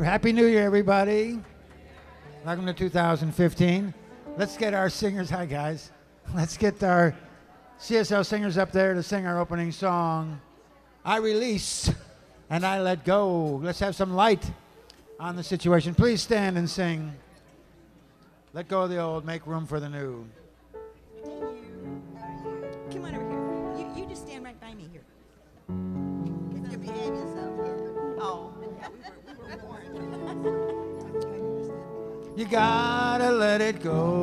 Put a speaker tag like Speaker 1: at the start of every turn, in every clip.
Speaker 1: Happy New Year, everybody. Welcome to 2015. Let's get our singers, hi guys. Let's get our CSL singers up there to sing our opening song, I Release and I Let Go. Let's have some light on the situation. Please stand and sing. Let go of the old, make room for the new.
Speaker 2: Come on over here. You just stand right by me here.
Speaker 3: If you behave yourself here.
Speaker 2: Oh, yeah, we were warned.
Speaker 1: You gotta let it go.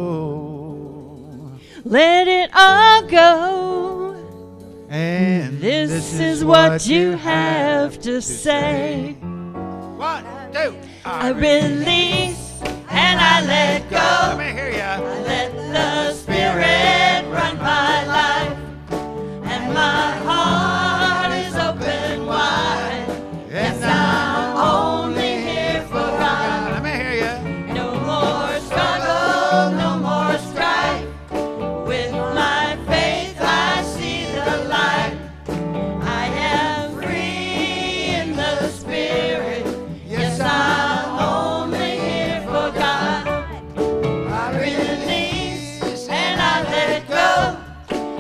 Speaker 4: Let it all go.
Speaker 1: And
Speaker 4: This is what you have to say.
Speaker 1: 1, 2.
Speaker 4: I release and I let go.
Speaker 1: Let me hear ya.
Speaker 4: I let the Spirit run my life, and my heart is open wide. Yes, I'm only here for God.
Speaker 1: Let me hear ya.
Speaker 4: No more struggle, no more strife. With my faith I see the light. I am free in the Spirit. Yes, I'm only here for God. I release and I let go.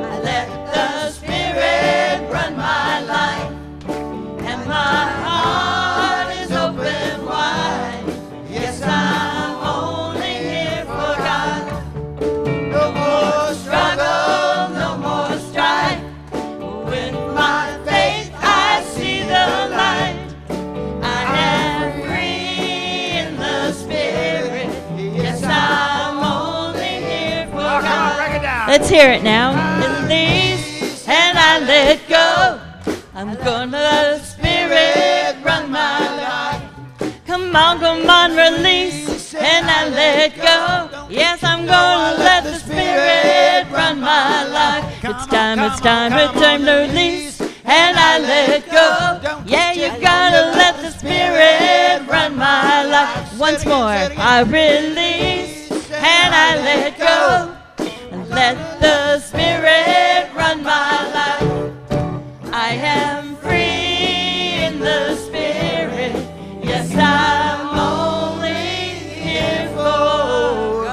Speaker 4: I let the Spirit run my life, and my heart is open wide. Yes, I'm only here for God. No more struggle, no more strife. With my faith I see the light. I am free in the Spirit. Yes, I'm only here for
Speaker 1: Oh, come on, break it
Speaker 4: God.
Speaker 1: down.
Speaker 4: Let's hear it now. Release and I let go. I'm gonna let the Spirit run my life. Come on, release and I let go. Yes, I'm gonna let the Spirit run my life. It's time to release and I let go. Yeah, you gotta let the Spirit run my life. Once more, I release and I let go. And let the Spirit run my life. I am free in the Spirit. Yes, I'm only here for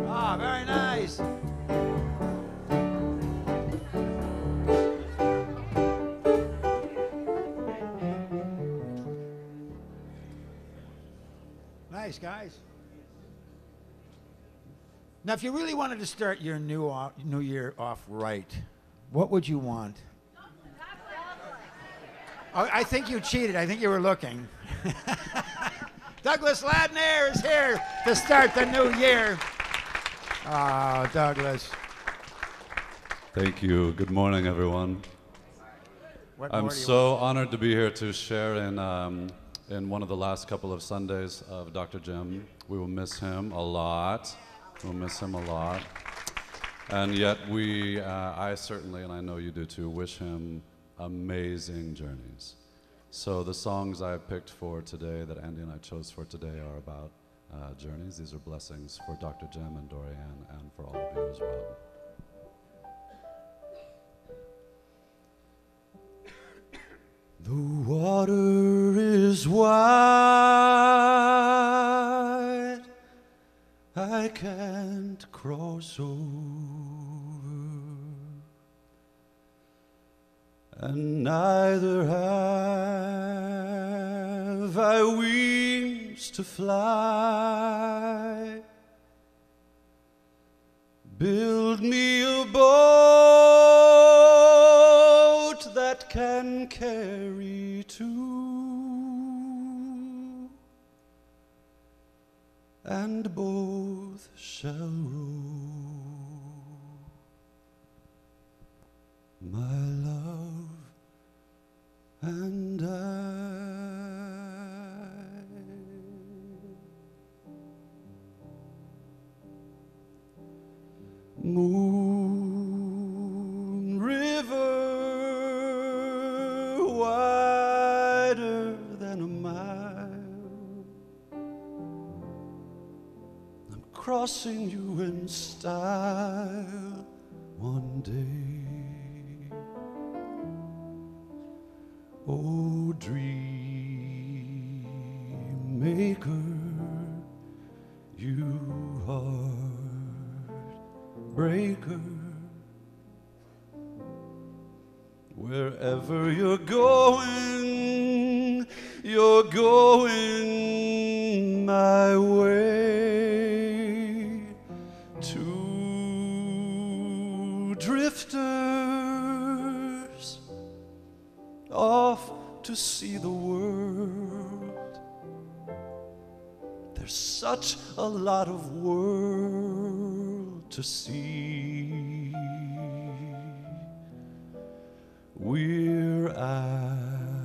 Speaker 1: Ah, very nice. Nice, guys. Now, if you really wanted to start your new year off right, what would you want? Oh, I think you cheated. I think you were looking. Douglas Ladner is here to start the new year. Oh, Douglas.
Speaker 5: Thank you. Good morning, everyone.
Speaker 1: What
Speaker 5: I'm
Speaker 1: more do you
Speaker 5: so honored to be here to share in one of the last couple of Sundays of Dr. Jim. We will miss him a lot. We'll miss him a lot. And yet I certainly, and I know you do too, wish him amazing journeys. So the songs I picked for today, that Andy and I chose for today, are about journeys. These are blessings for Dr. Jim and Dorianne and for all of you as well. The water is wide, I can't cross over, and neither have I wings to fly. Build me a boat that can carry two, and both shall row. My love and I. Moon river wider than a mile, I'm crossing you in style one day. Oh, dream maker, you heartbreaker, wherever you're going my way. Two drifters off to see the world. There's such a lot of world to see. We're after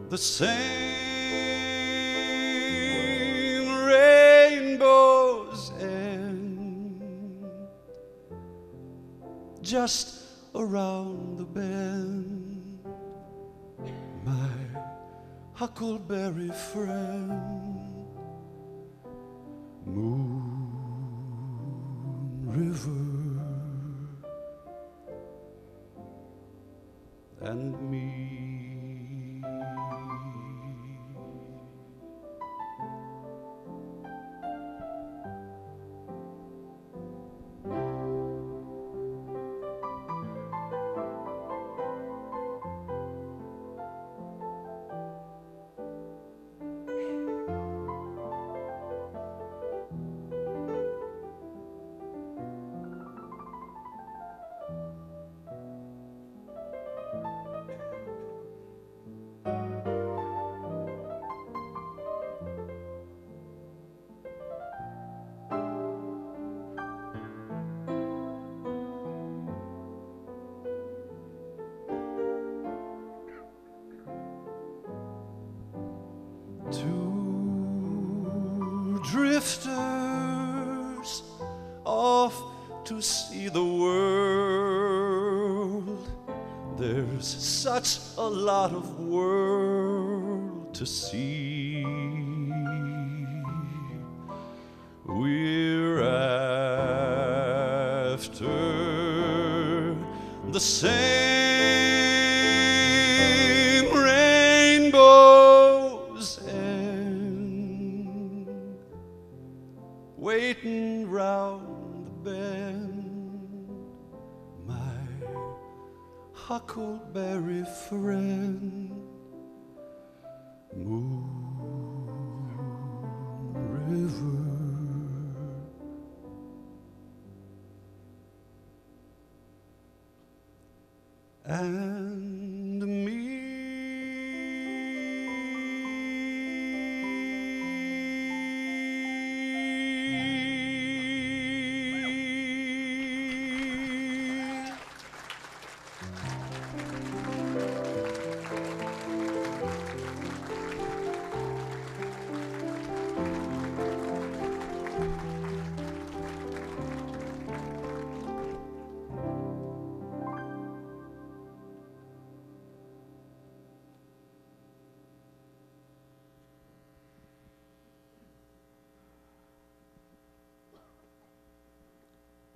Speaker 5: the same rainbow's end, just around the bend, my huckleberry friend. Moon River and me. Two drifters off to see the world. There's such a lot of world to see. We're after the same rainbow's end, waiting round the bend, my huckleberry friend. Moon River and me.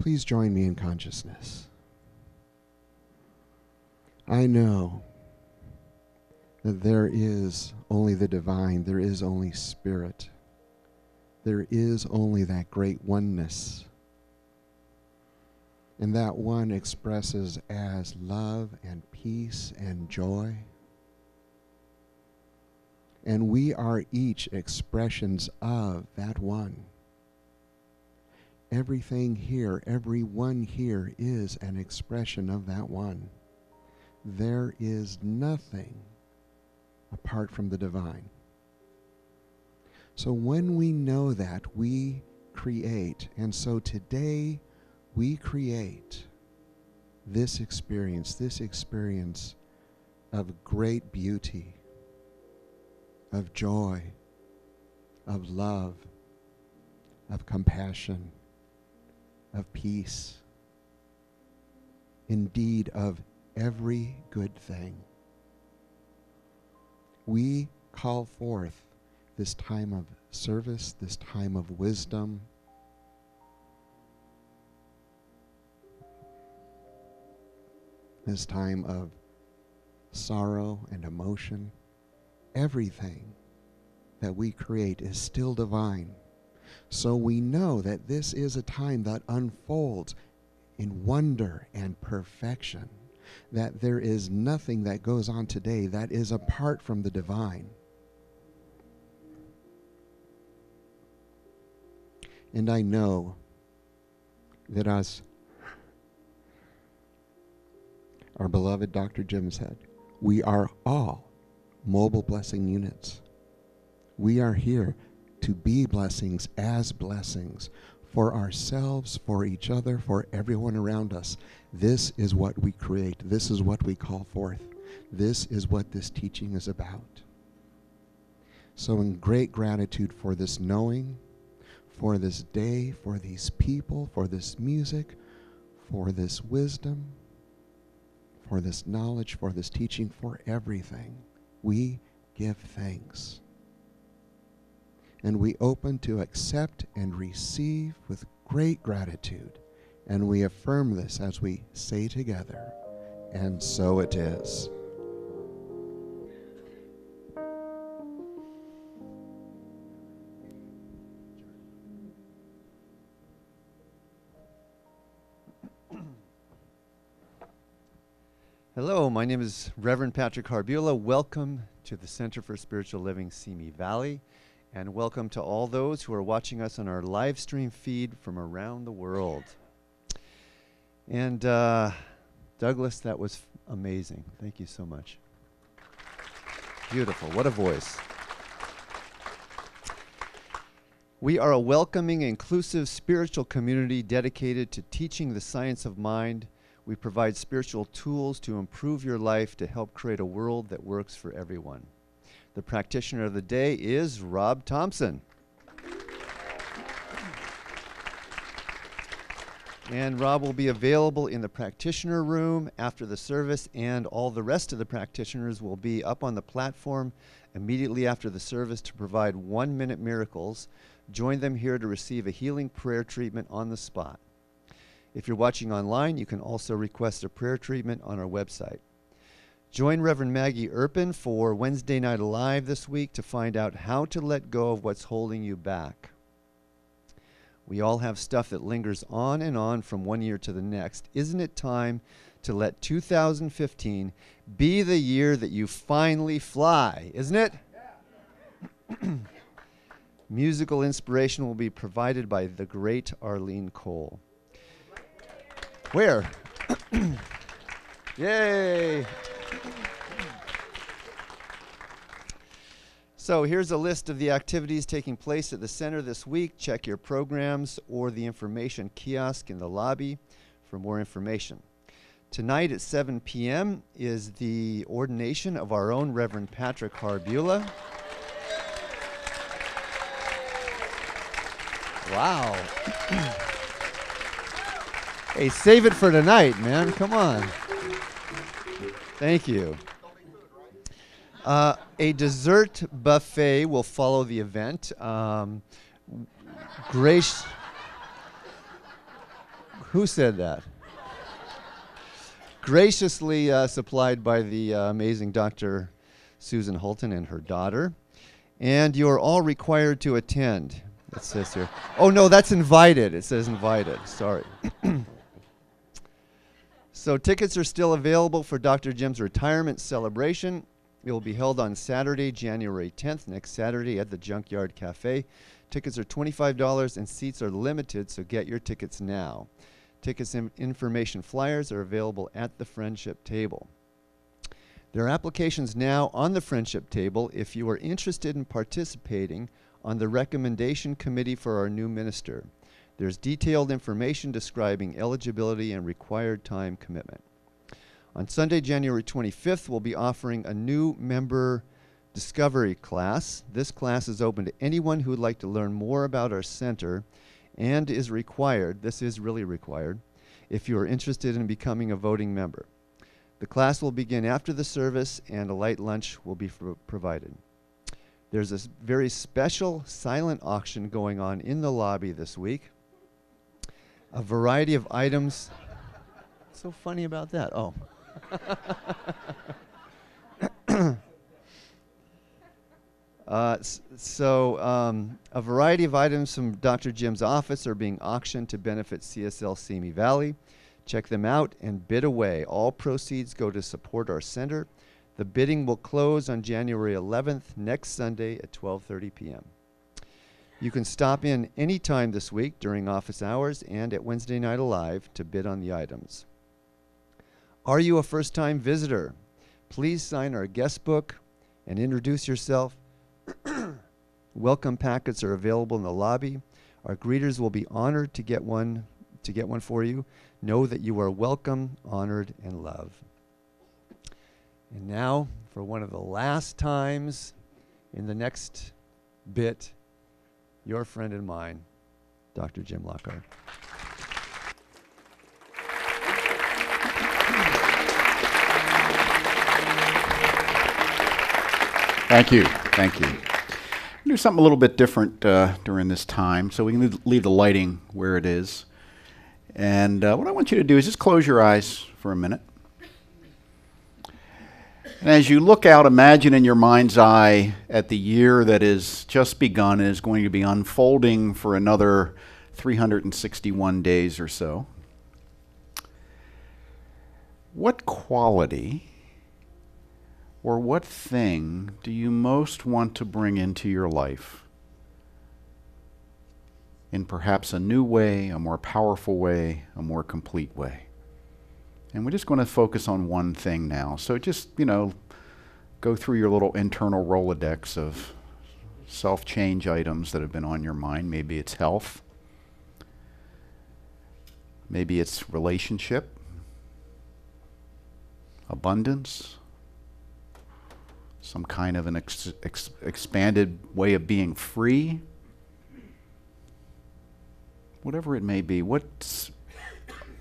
Speaker 6: Please join me in consciousness. I know that there is only the divine, there is only spirit, there is only that great oneness. And that one expresses as love and peace and joy. And we are each expressions of that one. Everything here, everyone here is an expression of that one. There is nothing apart from the divine. So when we know that, we create. And so today we create this experience of great beauty, of joy, of love, of compassion, of peace, indeed of every good thing. We call forth this time of service, this time of wisdom. This time of sorrow and emotion. Everything that we create is still divine. So we know that this is a time that unfolds in wonder and perfection, that there is nothing that goes on today that is apart from the divine. And I know that as our beloved Dr. Jim said, we are all mobile blessing units. We are here to be blessings as blessings for ourselves, for each other, for everyone around us. This is what we create. This is what we call forth. This is what this teaching is about. So in great gratitude for this knowing, for this day, for these people, for this music, for this wisdom, for this knowledge, for this teaching, for everything, we give thanks. And we open to accept and receive with great gratitude. And we affirm this as we say together, and so it is.
Speaker 7: Hello, my name is Reverend Patrick Harbula. Welcome to the Center for Spiritual Living, Simi Valley, and welcome to all those who are watching us on our live stream feed from around the world. And Douglas, that was amazing. Thank you so much. Beautiful. What a voice. We are a welcoming, inclusive spiritual community dedicated to teaching the science of mind. We provide spiritual tools to improve your life to help create a world that works for everyone. The practitioner of the day is Rob Thompson. And Rob will be available in the practitioner room after the service, and all the rest of the practitioners will be up on the platform immediately after the service to provide 1-minute miracles. Join them here to receive a healing prayer treatment on the spot. If you're watching online, you can also request a prayer treatment on our website. Join Reverend Maggie Erpin for Wednesday Night Alive this week to find out how to let go of what's holding you back. We all have stuff that lingers on and on from one year to the next. Isn't it time to let 2015 be the year that you finally fly? Isn't it? Yeah. Musical inspiration will be provided by the great Arlene Cole. Where? Yay! So here's a list of the activities taking place at the center this week. Check your programs or the information kiosk in the lobby for more information. Tonight at 7 p.m. is the ordination of our own Reverend Patrick Harbula. Wow. Hey, save it for tonight, man. Come on. Thank you. A dessert buffet will follow the event. Who said that? Graciously supplied by the amazing Dr. Susan Holton and her daughter. And you're all required to attend. It says here. Oh, no, that's invited. It says invited. Sorry. So tickets are still available for Dr. Jim's retirement celebration. It will be held on Saturday, January 10th, next Saturday at the Junkyard Cafe. Tickets are $25 and seats are limited, so get your tickets now. Tickets and information flyers are available at the Friendship Table. There are applications now on the Friendship Table if you are interested in participating on the recommendation committee for our new minister. There's detailed information describing eligibility and required time commitment. On Sunday, January 25th, we'll be offering a new member discovery class. This class is open to anyone who would like to learn more about our center and is required, this is really required, if you are interested in becoming a voting member. The class will begin after the service and a light lunch will be provided. There's a very special silent auction going on in the lobby this week. A variety of items. What's so funny about that? Oh. A variety of items from Dr. Jim's office are being auctioned to benefit CSL Simi Valley. Check them out and bid away. All proceeds go to support our center. The bidding will close on January 11th, next Sunday at 12:30 p.m. You can stop in anytime this week during office hours and at Wednesday Night Alive to bid on the items. Are you a first-time visitor? Please sign our guest book and introduce yourself. Welcome packets are available in the lobby. Our greeters will be honored to get one for you. Know that you are welcome, honored, and loved. And now, for one of the last times in the next bit, your friend and mine, Dr. Jim Lockard.
Speaker 8: Thank you. Thank you. We'll do something a little bit different during this time, so we can leave the lighting where it is. And what I want you to do is just close your eyes for a minute. And as you look out, imagine in your mind's eye at the year that is just begun and is going to be unfolding for another 361 days or so. What quality or what thing do you most want to bring into your life in perhaps a new way, a more powerful way, a more complete way? And we're just going to focus on one thing now. So just, go through your little internal Rolodex of self-change items that have been on your mind. Maybe it's health. Maybe it's relationship, abundance, some kind of an expanded way of being free. Whatever it may be, what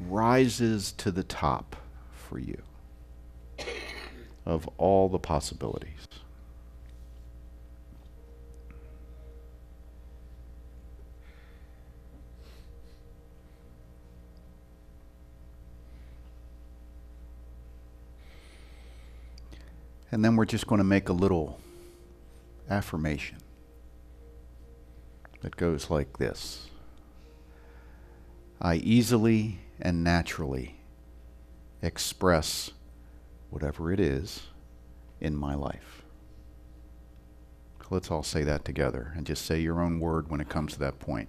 Speaker 8: rises to the top for you of all the possibilities? And then we're just going to make a little affirmation that goes like this. I easily and naturally express whatever it is in my life. Let's all say that together and just say your own word when it comes to that point.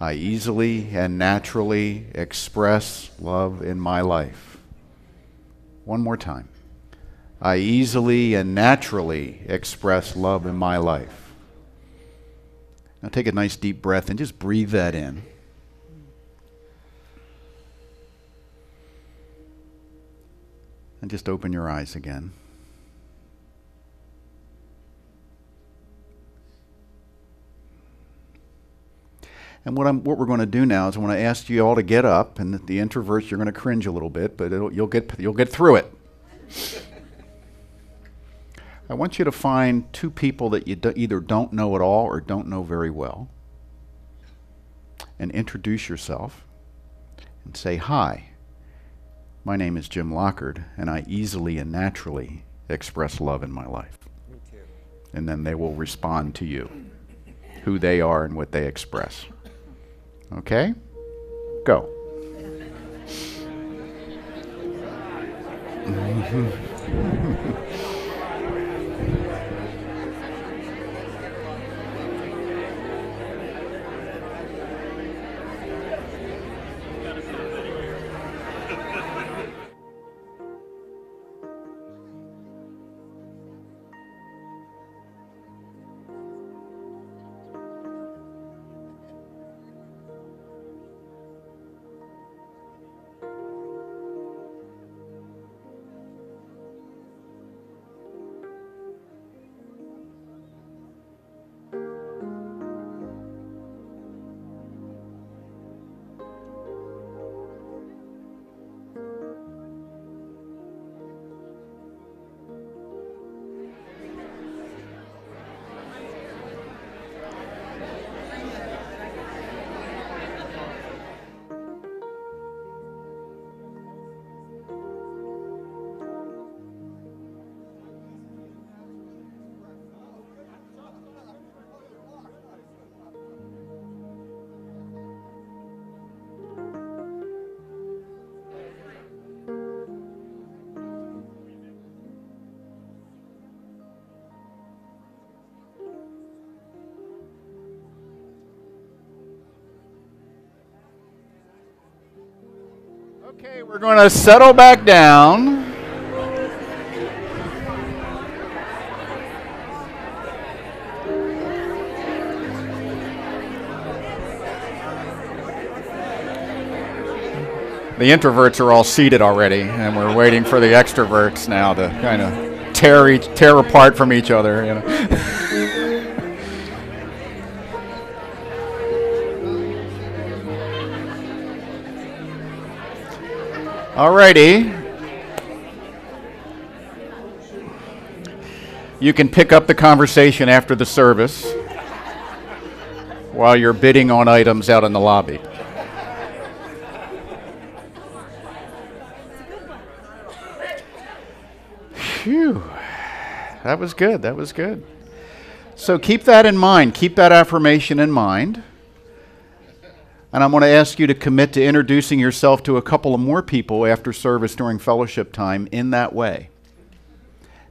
Speaker 8: I easily and naturally express love in my life. One more time. I easily and naturally express love in my life. Now take a nice deep breath and just breathe that in. And just open your eyes again. And what we're going to do now is I want to ask you all to get up, and the introverts, you're going to cringe a little bit, but you'll get through it. I want you to find two people that you either don't know at all or don't know very well, and introduce yourself and say, hi. My name is Jim Lockard, and I easily and naturally express love in my life.
Speaker 7: Me too.
Speaker 8: And then they will respond to you, who they are and what they express. Okay? Go. Okay, we're going to settle back down. The introverts are all seated already, and we're waiting for the extroverts now to kind of tear apart from each other. You know. Alrighty. You can pick up the conversation after the service while you're bidding on items out in the lobby. Phew. That was good. That was good. So keep that in mind. Keep that affirmation in mind. And I'm going to ask you to commit to introducing yourself to a couple of more people after service during fellowship time in that way.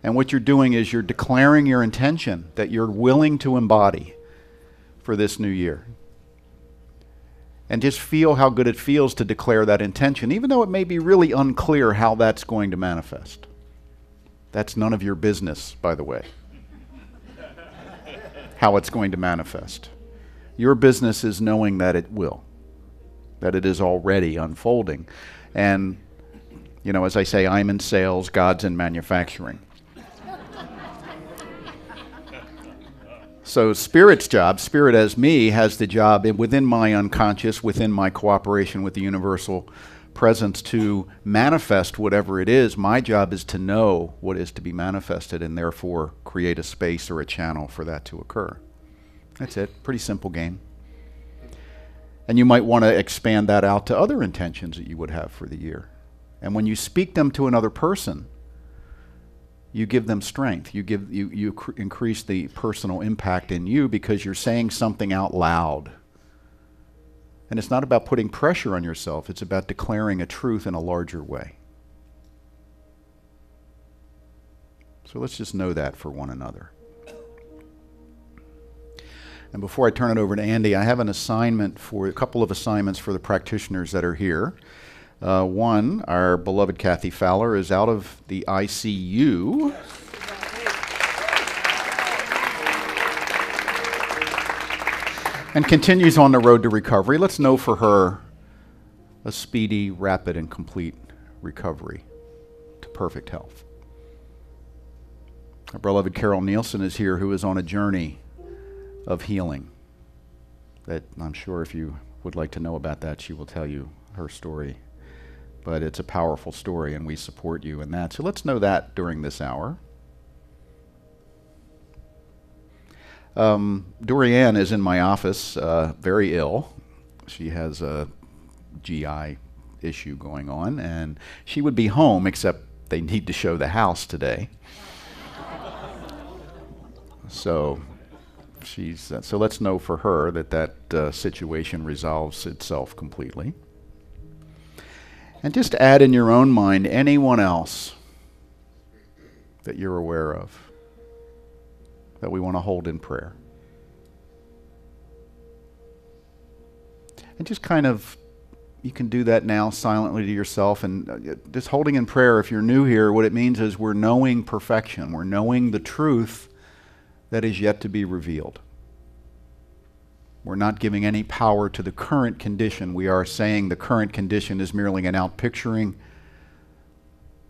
Speaker 8: And what you're doing is you're declaring your intention that you're willing to embody for this new year. And just feel how good it feels to declare that intention, even though it may be really unclear how that's going to manifest. That's none of your business, by the way, how it's going to manifest. Your business is knowing that it will, that it is already unfolding. And, you know, as I say, I'm in sales, God's in manufacturing. So Spirit's job, Spirit as me, has the job within my unconscious, within my cooperation with the universal presence to manifest whatever it is. My job is to know what is to be manifested and therefore create a space or a channel for that to occur. That's it. Pretty simple game. And you might want to expand that out to other intentions that you would have for the year. And when you speak them to another person, you give them strength. You increase the personal impact in you because you're saying something out loud. And it's not about putting pressure on yourself. It's about declaring a truth in a larger way. So let's just know that for one another. And before I turn it over to Andy, I have a couple of assignments for the practitioners that are here. One, our beloved Kathy Fowler is out of the ICU. And continues on the road to recovery. Let's know for her a speedy, rapid, and complete recovery to perfect health. Our beloved Carol Nielsen is here, who is on a journey of healing. That I'm sure if you would like to know about that, she will tell you her story. But it's a powerful story, and we support you in that. So let's know that during this hour. Dorianne is in my office, very ill. She has a GI issue going on, and she would be home, except they need to show the house today. So let's know for her that situation resolves itself completely. And just add in your own mind anyone else that you're aware of that we want to hold in prayer. And just kind of, you can do that now silently to yourself, and just holding in prayer, if you're new here, what it means is we're knowing perfection. We're knowing the truth that is yet to be revealed. We're not giving any power to the current condition. We are saying the current condition is merely an outpicturing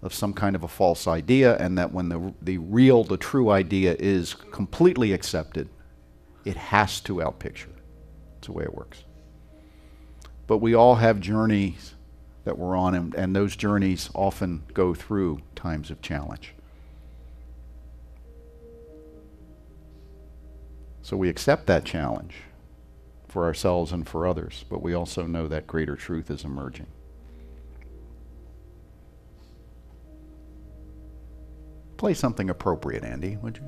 Speaker 8: of some kind of a false idea, and that when the true idea is completely accepted, it has to outpicture. That's the way it works. But we all have journeys that we're on, and those journeys often go through times of challenge. So we accept that challenge for ourselves and for others, but we also know that greater truth is emerging. Play something appropriate, Andy, would you?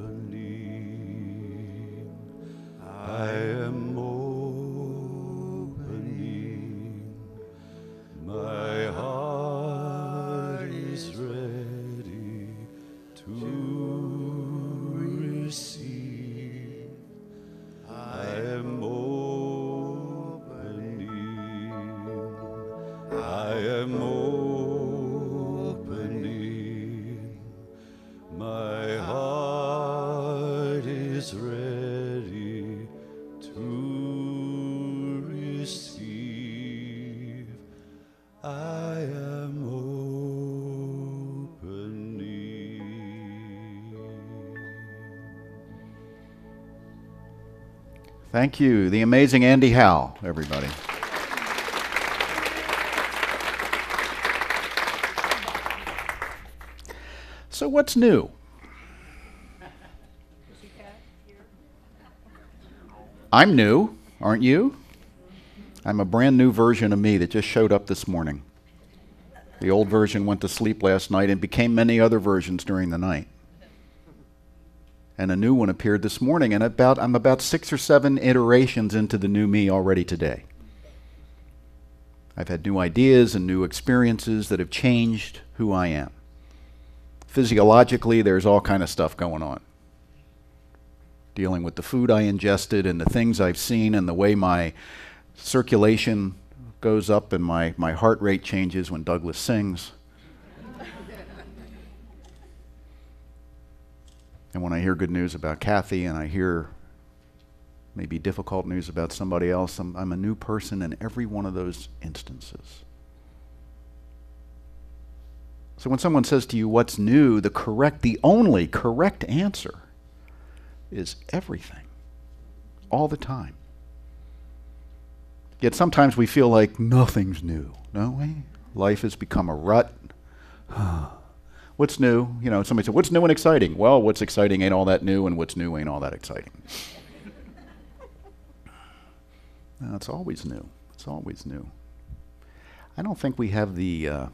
Speaker 5: opening. I am opening. My heart is ready to receive. I am opening. I am opening. My heart is ready to receive. I am opening.
Speaker 8: Thank you. The amazing Andy Howe, everybody. So what's new? I'm new, aren't you? I'm a brand new version of me that just showed up this morning. The old version went to sleep last night and became many other versions during the night. And a new one appeared this morning, and I'm about 6 or 7 iterations into the new me already today. I've had new ideas and new experiences that have changed who I am. Physiologically, there's all kind of stuff going on. Dealing with the food I ingested and the things I've seen and the way my circulation goes up and my heart rate changes when Douglas sings. And when I hear good news about Kathy and I hear maybe difficult news about somebody else, I'm a new person in every one of those instances. So when someone says to you, what's new, the only correct answer is everything, all the time. Yet sometimes we feel like nothing's new, don't we? Life has become a rut. What's new? You know, somebody said, what's new and exciting? Well, what's exciting ain't all that new, and what's new ain't all that exciting. No, it's always new. It's always new. I don't think we have the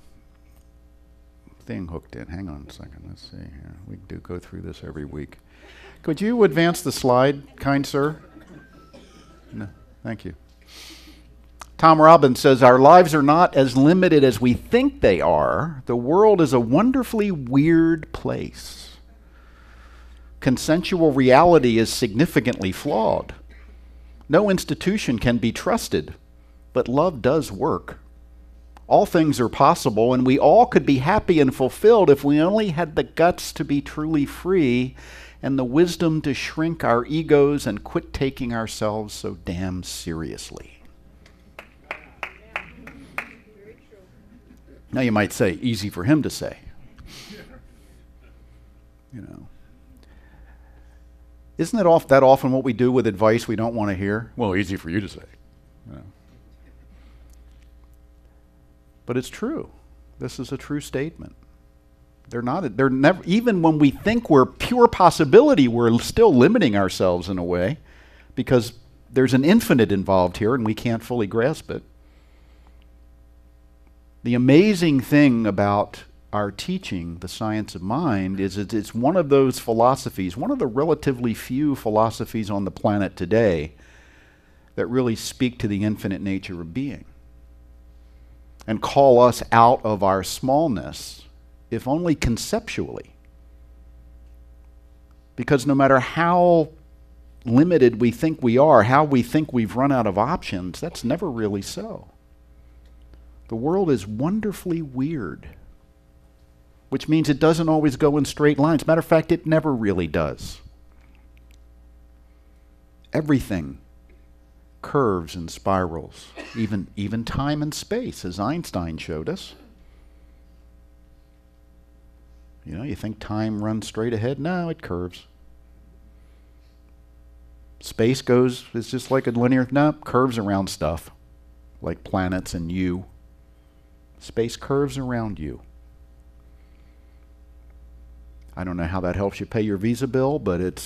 Speaker 8: thing hooked in. Hang on a second. Let's see here. We do go through this every week. Could you advance the slide, kind sir? No, thank you. Tom Robbins says, our lives are not as limited as we think they are. The world is a wonderfully weird place. Consensual reality is significantly flawed. No institution can be trusted, but love does work. All things are possible, and we all could be happy and fulfilled if we only had the guts to be truly free and the wisdom to shrink our egos and quit taking ourselves so damn seriously. Now you might say, easy for him to say. You know. Isn't it that often what we do with advice we don't want to hear? Well, easy for you to say. You know. But it's true. This is a true statement. They're never, even when we think we're pure possibility, we're still limiting ourselves in a way because there's an infinite involved here and we can't fully grasp it. The amazing thing about our teaching, the science of mind, is it's one of those philosophies, one of the relatively few philosophies on the planet today that really speak to the infinite nature of being and call us out of our smallness, if only conceptually. Because no matter how limited we think we are, how we think we've run out of options, that's never really so. The world is wonderfully weird, which means it doesn't always go in straight lines. Matter of fact, it never really does. Everything curves and spirals, even time and space, as Einstein showed us. You know, you think time runs straight ahead? No, it curves. Space is just like a linear, no, curves around stuff, like planets and you. Space curves around you. I don't know how that helps you pay your Visa bill, but it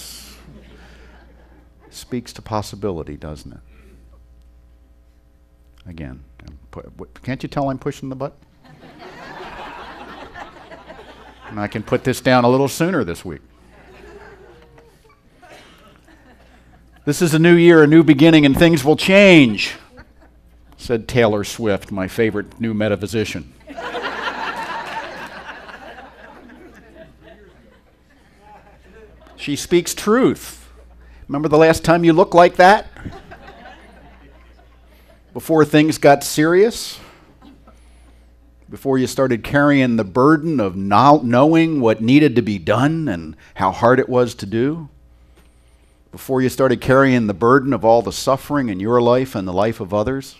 Speaker 8: speaks to possibility, doesn't it? Again, can't you tell I'm pushing the button? And I can put this down a little sooner this week. This is a new year, a new beginning, and things will change, said Taylor Swift, my favorite new metaphysician. She speaks truth. Remember the last time you looked like that? Before things got serious? Before you started carrying the burden of knowing what needed to be done and how hard it was to do? Before you started carrying the burden of all the suffering in your life and the life of others?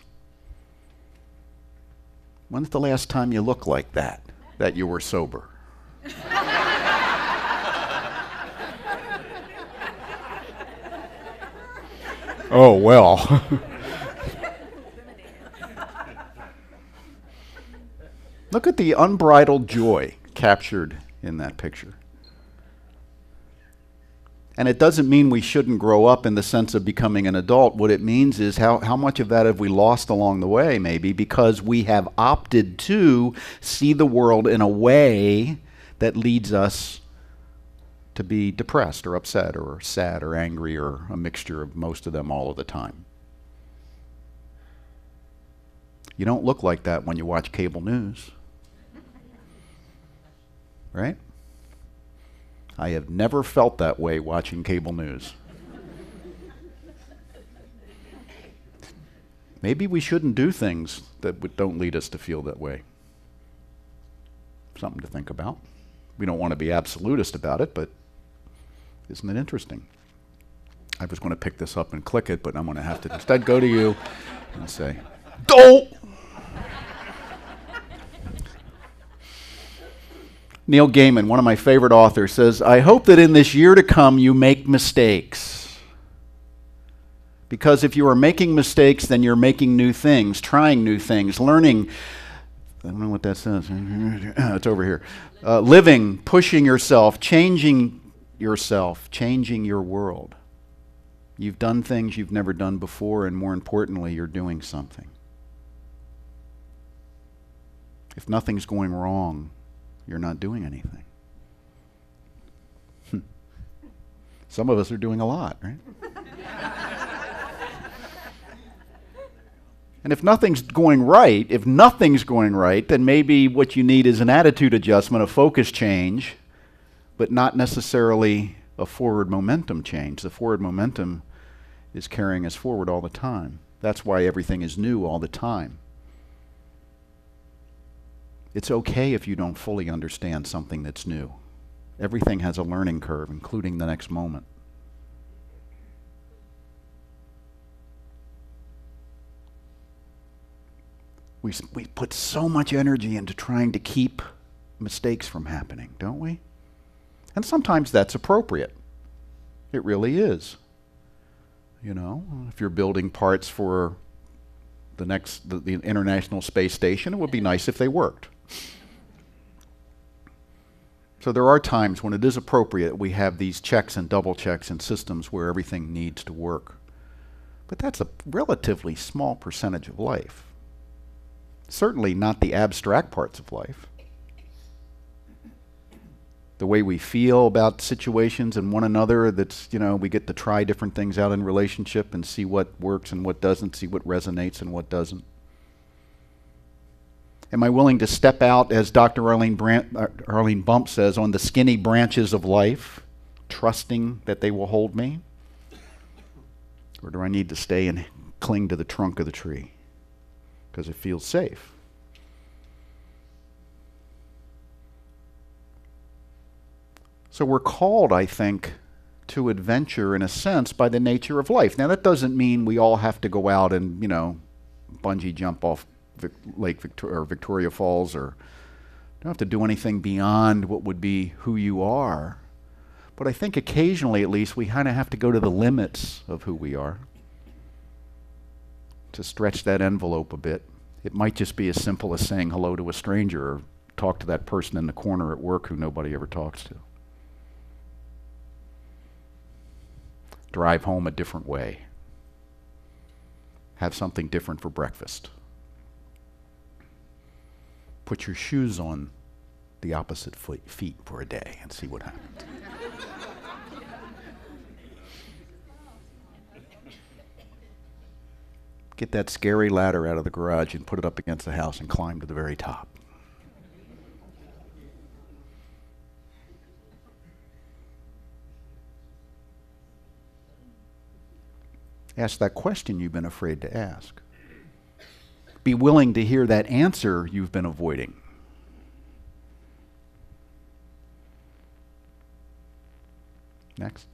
Speaker 8: When's the last time you looked like that you were sober? Oh, well. Look at the unbridled joy captured in that picture. And it doesn't mean we shouldn't grow up in the sense of becoming an adult. What it means is how much of that have we lost along the way, maybe, because we have opted to see the world in a way that leads us to be depressed or upset or sad or angry or a mixture of most of them all of the time. You don't look like that when you watch cable news. Right? I have never felt that way watching cable news. Maybe we shouldn't do things that don't lead us to feel that way. Something to think about. We don't want to be absolutist about it, but isn't it interesting? I was going to pick this up and click it, but I'm going to have to instead go to you and say, "Don't!" Neil Gaiman, one of my favorite authors, says, "I hope that in this year to come you make mistakes. Because if you are making mistakes, then you're making new things, trying new things, learning." I don't know what that says. It's over here. Living, pushing yourself, changing your world. You've done things you've never done before, and more importantly, you're doing something. If nothing's going wrong, you're not doing anything. Some of us are doing a lot, right? And if nothing's going right, then maybe what you need is an attitude adjustment, a focus change, but not necessarily a forward momentum change. The forward momentum is carrying us forward all the time. That's why everything is new all the time. It's okay if you don't fully understand something that's new. Everything has a learning curve, including the next moment. We put so much energy into trying to keep mistakes from happening, don't we? And sometimes that's appropriate. It really is. You know, if you're building parts for the International Space Station, it would be nice if they worked. So there are times when it is appropriate we have these checks and double checks and systems where everything needs to work. But that's a relatively small percentage of life. Certainly not the abstract parts of life. The way we feel about situations and one another, that's, you know, we get to try different things out in relationship and see what works and what doesn't, see what resonates and what doesn't. Am I willing to step out, as Dr. Arlene Bump says, on the skinny branches of life, trusting that they will hold me? Or do I need to stay and cling to the trunk of the tree because it feels safe? So we're called, I think, to adventure in a sense by the nature of life. Now that doesn't mean we all have to go out and, you know, bungee jump off Victoria Falls, or don't have to do anything beyond what would be who you are. But I think occasionally, at least, we kind of have to go to the limits of who we are to stretch that envelope a bit. It might just be as simple as saying hello to a stranger or talk to that person in the corner at work who nobody ever talks to. Drive home a different way. Have something different for breakfast. Put your shoes on the opposite feet for a day and see what happens. get that scary ladder out of the garage and put it up against the house and climb to the very top. Ask that question you've been afraid to ask. Be willing to hear that answer you've been avoiding. Next.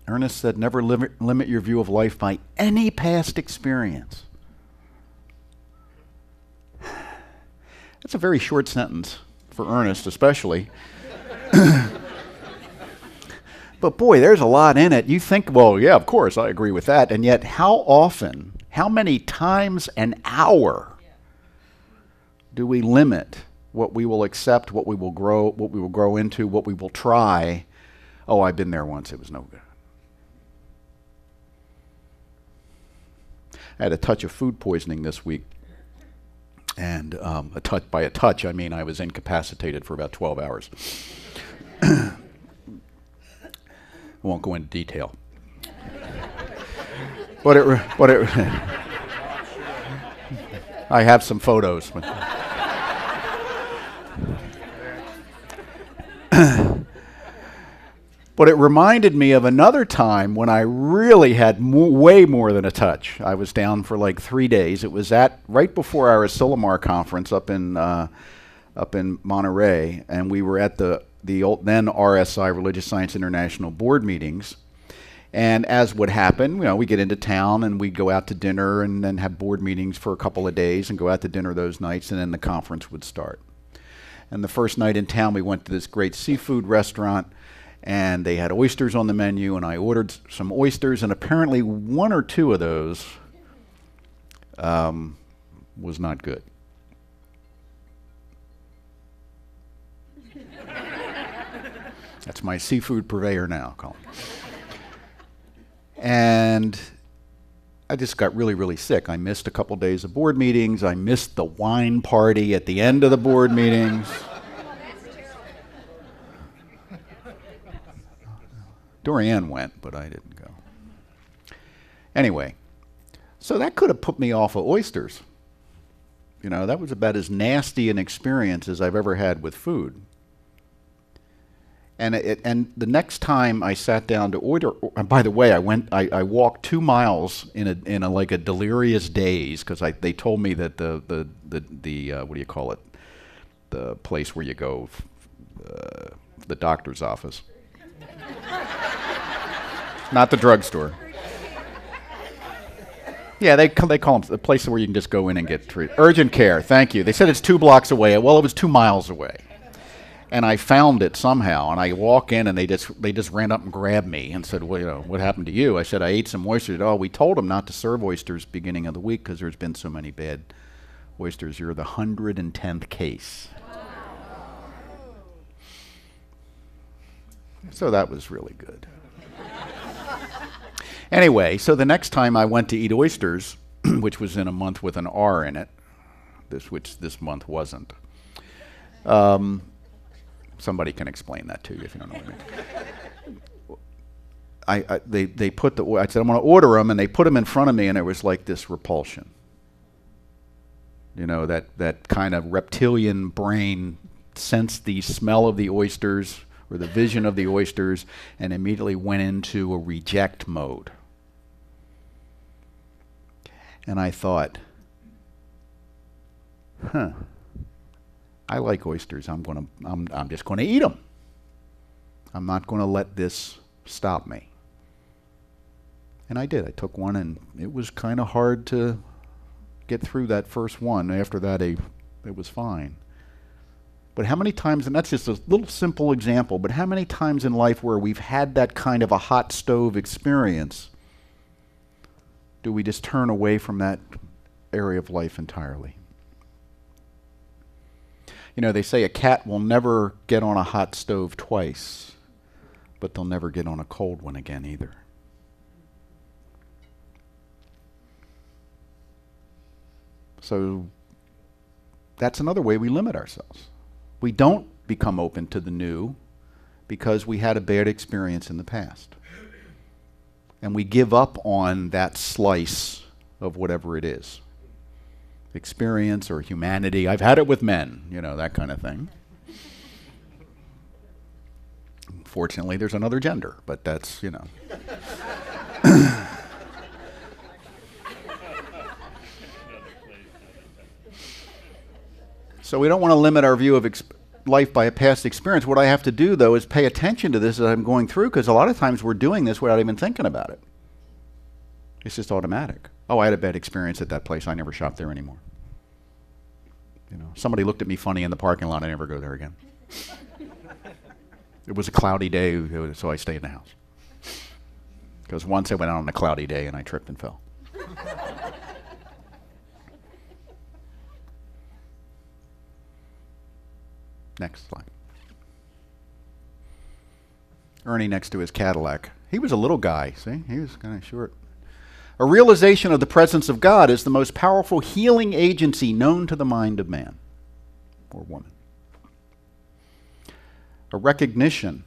Speaker 8: Ernest said, never limit your view of life by any past experience. That's a very short sentence for Ernest, especially. But boy, there's a lot in it. You think, well, yeah, of course, I agree with that. And yet, how often, how many times an hour do we limit what we will accept, what we will grow into, what we will try? Oh, I've been there once, it was no good. I had a touch of food poisoning this week. And by a touch, I mean I was incapacitated for about 12 hours. I won't go into detail. But I have some photos. But it reminded me of another time when I really had way more than a touch. I was down for like 3 days. It was right before our Asilomar conference up in Monterey, and we were at the old, then RSI, Religious Science International board meetings. And as would happen, we get into town and we go out to dinner and then have board meetings for a couple of days and go out to dinner those nights, and then the conference would start. And the first night in town, we went to this great seafood restaurant, and they had oysters on the menu, and I ordered some oysters, and apparently one or two of those was not good. That's my seafood purveyor now, Colin. And I just got really, really sick. I missed a couple days of board meetings. I missed the wine party at the end of the board meetings. Dorianne went, but I didn't go. Anyway, so that could have put me off of oysters. That was about as nasty an experience as I've ever had with food. And the next time I sat down to order, and by the way, I walked 2 miles in a like a delirious daze, because they told me that the what do you call it, the place where you go, the doctor's office. Not the drugstore. Yeah, they call them the place where you can just go in and get treated. Urgent care, thank you. They said it's 2 blocks away. Well, it was 2 miles away. And I found it somehow, and I walk in, and they just ran up and grabbed me and said, well, what happened to you? I said, I ate some oysters. Oh, we told them not to serve oysters beginning of the week because there's been so many bad oysters. You're the 110th case. So that was really good. Anyway, so the next time I went to eat oysters, which was in a month with an R in it, which this month wasn't. Somebody can explain that to you if you don't know what I mean. I said I'm going to order them, and they put them in front of me, and it was like this repulsion. That kind of reptilian brain sensed the smell of the oysters or the vision of the oysters and immediately went into a reject mode. And I thought, I like oysters. I'm just going to eat them. I'm not going to let this stop me. And I did. I took one, and it was kind of hard to get through that first one. After that, it was fine. But how many times, and that's just a little simple example, but how many times in life where we've had that kind of a hot stove experience do we just turn away from that area of life entirely? They say a cat will never get on a hot stove twice, but they'll never get on a cold one again either. So that's another way we limit ourselves. We don't become open to the new because we had a bad experience in the past. And we give up on that slice of whatever it is. Experience or humanity. I've had it with men, that kind of thing. Fortunately, there's another gender, but that's, So we don't want to limit our view of life by a past experience. What I have to do, though, is pay attention to this as I'm going through, because a lot of times we're doing this without even thinking about it. It's just automatic. Oh, I had a bad experience at that place. I never shop there anymore. Somebody looked at me funny in the parking lot. I never go there again. It was a cloudy day, so I stayed in the house. Because once I went out on a cloudy day and I tripped and fell. Next slide. Ernie next to his Cadillac. He was a little guy, see? He was kind of short. A realization of the presence of God is the most powerful healing agency known to the mind of man or woman. A recognition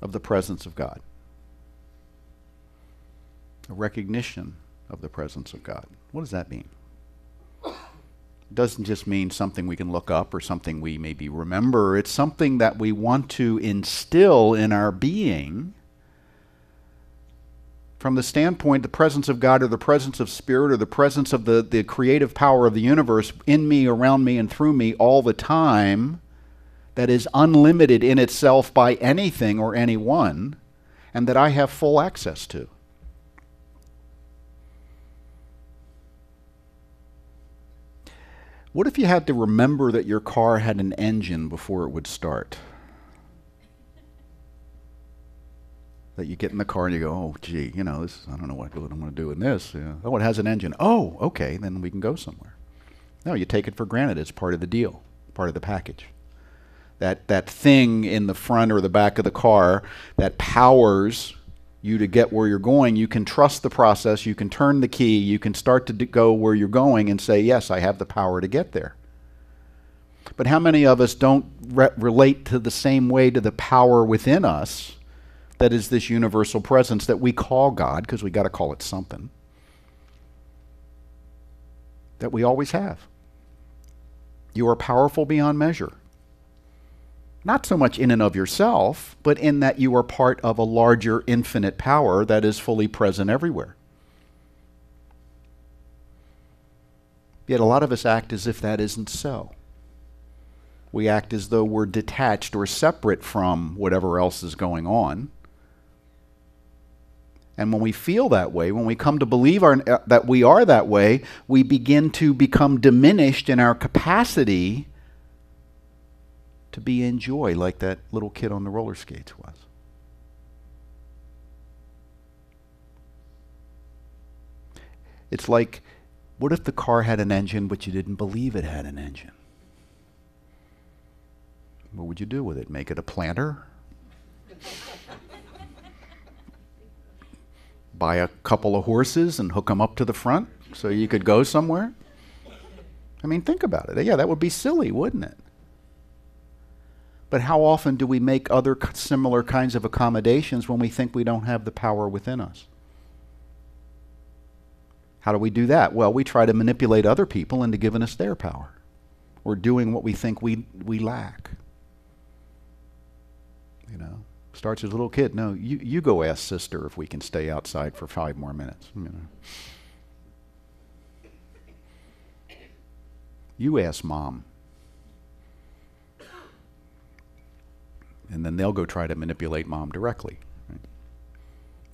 Speaker 8: of the presence of God. A recognition of the presence of God. What does that mean? It doesn't just mean something we can look up or something we maybe remember. It's something that we want to instill in our being from the standpoint, the presence of God or the presence of Spirit or the presence of the creative power of the universe in me, around me, and through me all the time, that is unlimited in itself by anything or anyone, and that I have full access to. What if you had to remember that your car had an engine before it would start? That you get in the car and you go, oh, gee, this, I don't know what I'm going to do in this. Oh, it has an engine. Oh, okay, then we can go somewhere. No, you take it for granted. It's part of the deal, part of the package. That thing in the front or the back of the car that powers you to get where you're going, you can trust the process, you can turn the key, you can start to go where you're going and say, yes, I have the power to get there. But how many of us don't relate to the same way to the power within us that is this universal presence that we call God, because we got to call it something, that we always have? You are powerful beyond measure. Not so much in and of yourself, but in that you are part of a larger infinite power that is fully present everywhere. Yet a lot of us act as if that isn't so. We act as though we're detached or separate from whatever else is going on. And when we feel that way, when we come to believe that we are that way, we begin to become diminished in our capacity to be in joy like that little kid on the roller skates was. It's like, what if the car had an engine but you didn't believe it had an engine? What would you do with it? Make it a planter? Buy a couple of horses and hook them up to the front so you could go somewhere? I mean, think about it. Yeah, that would be silly, wouldn't it? But how often do we make other similar kinds of accommodations when we think we don't have the power within us? How do we do that? Well, we try to manipulate other people into giving us their power, or doing what we think we lack. Starts as a little kid. No, you go ask sister if we can stay outside for 5 more minutes. You ask mom. And then they'll go try to manipulate mom directly. Right?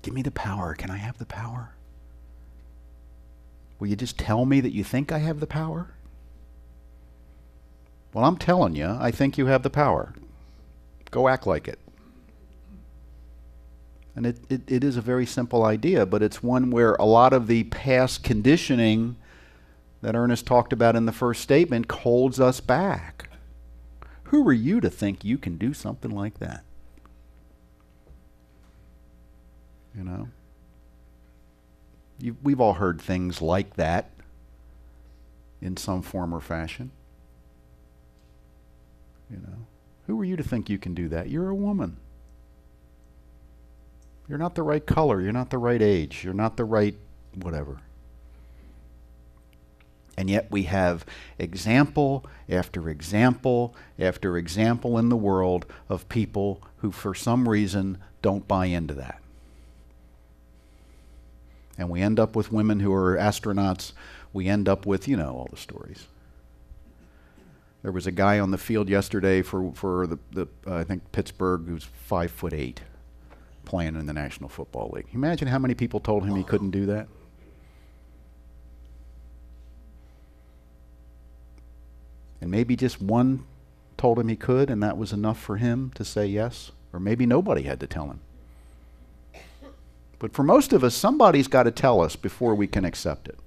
Speaker 8: Give me the power. Can I have the power? Will you just tell me that you think I have the power? Well, I'm telling you, I think you have the power. Go act like it. And it is a very simple idea, but it's one where a lot of the past conditioning that Ernest talked about in the first statement holds us back. Who are you to think you can do something like that? We've all heard things like that in some form or fashion. Who are you to think you can do that? You're a woman. You're not the right color. You're not the right age. You're not the right whatever. And yet we have example after example after example in the world of people who for some reason don't buy into that. And we end up with women who are astronauts. We end up with, all the stories. There was a guy on the field yesterday for the I think Pittsburgh, who's 5'8", playing in the National Football League. Imagine how many people told him he couldn't do that. And maybe just one told him he could, and that was enough for him to say yes. Or maybe nobody had to tell him. But for most of us, somebody's got to tell us before we can accept it.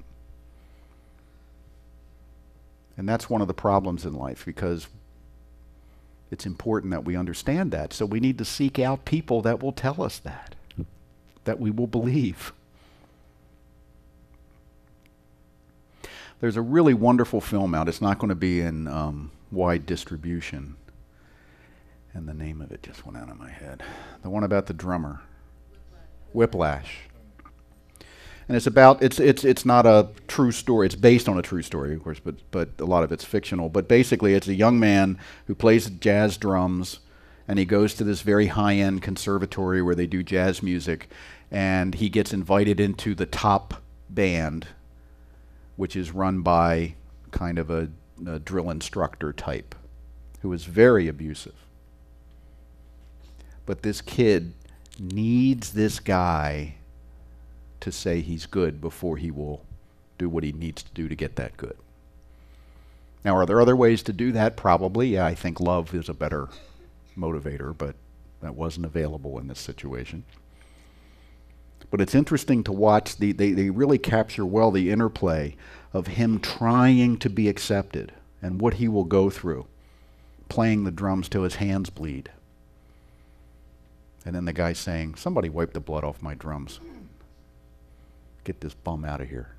Speaker 8: And that's one of the problems in life, because it's important that we understand that. So we need to seek out people that will tell us that we will believe. There's a really wonderful film out. It's not going to be in wide distribution. And the name of it just went out of my head. The one about the drummer. Whiplash. And it's about, it's not a true story. It's based on a true story, of course, but a lot of it's fictional. But basically, it's a young man who plays jazz drums, and he goes to this very high-end conservatory where they do jazz music, and he gets invited into the top band, which is run by kind of a drill instructor type who is very abusive. But this kid needs this guy to say he's good before he will do what he needs to do to get that good. Now, are there other ways to do that? Probably. Yeah, I think love is a better motivator, but that wasn't available in this situation. But it's interesting to watch. They really capture well the interplay of him trying to be accepted and what he will go through, playing the drums till his hands bleed. And then the guy saying, somebody wipe the blood off my drums. Get this bum out of here.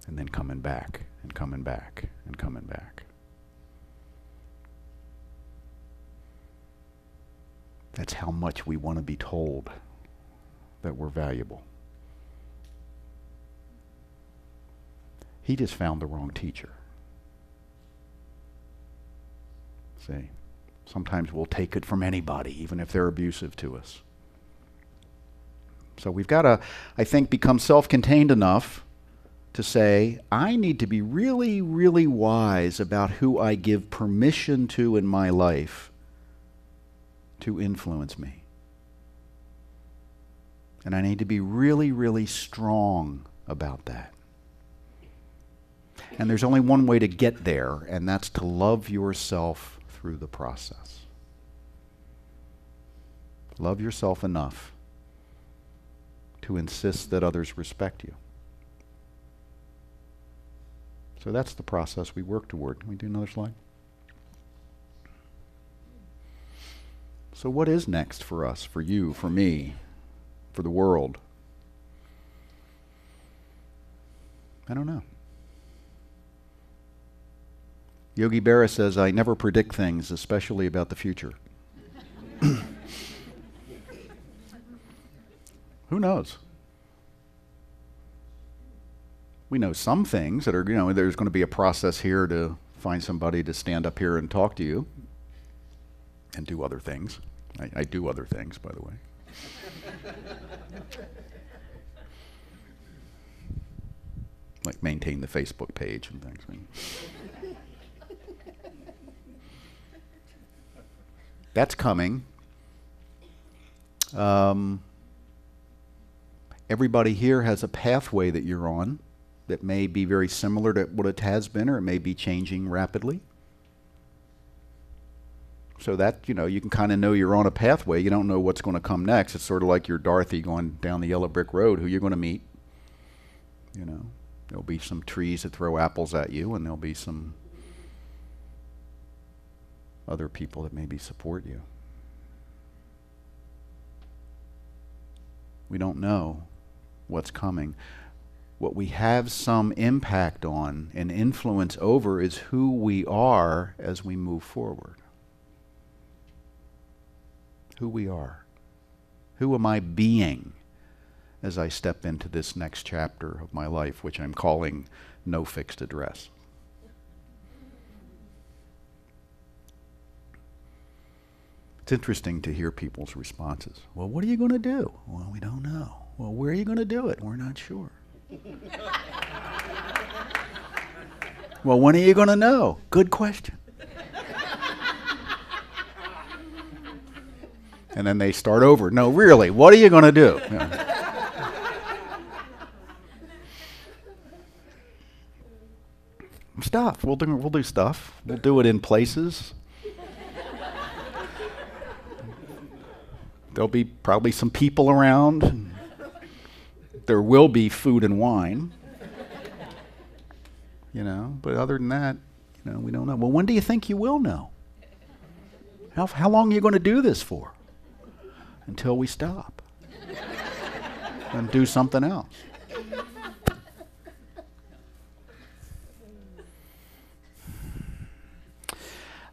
Speaker 8: And then coming back and coming back and coming back. That's how much we want to be told that we're valuable. He just found the wrong teacher. See, sometimes we'll take it from anybody, even if they're abusive to us. So we've got to, I think, become self-contained enough to say, I need to be really, really wise about who I give permission to in my life to influence me. And I need to be really, really strong about that. And there's only one way to get there, and that's to love yourself through the process. Love yourself enough to insist that others respect you. So that's the process we work toward. Can we do another slide? So what is next for us, for you, for me, for the world? I don't know. Yogi Berra says, I never predict things, especially about the future. Who knows? We know some things that are, there's going to be a process here to find somebody to stand up here and talk to you and do other things. I do other things, by the way. Like maintain the Facebook page and things. That's coming. Everybody here has a pathway that you're on that may be very similar to what it has been, or it may be changing rapidly. So that, you can kind of know you're on a pathway. You don't know what's going to come next. It's sort of like you're Dorothy going down the yellow brick road, who you're going to meet. There'll be some trees that throw apples at you, and there'll be some other people that maybe support you. We don't know what's coming. What we have some impact on and influence over is who we are as we move forward. Who we are. Who am I being as I step into this next chapter of my life, which I'm calling No Fixed Address? It's interesting to hear people's responses. Well, what are you going to do? Well, we don't know. Well, where are you going to do it? We're not sure. Well, when are you going to know? Good question. And then they start over. No, really, what are you going to do? Stuff. We'll do stuff. We'll do it in places. There'll be probably some people around. There will be food and wine. But other than that, we don't know. Well, when do you think you will know? How long are you going to do this for? Until we stop and do something else.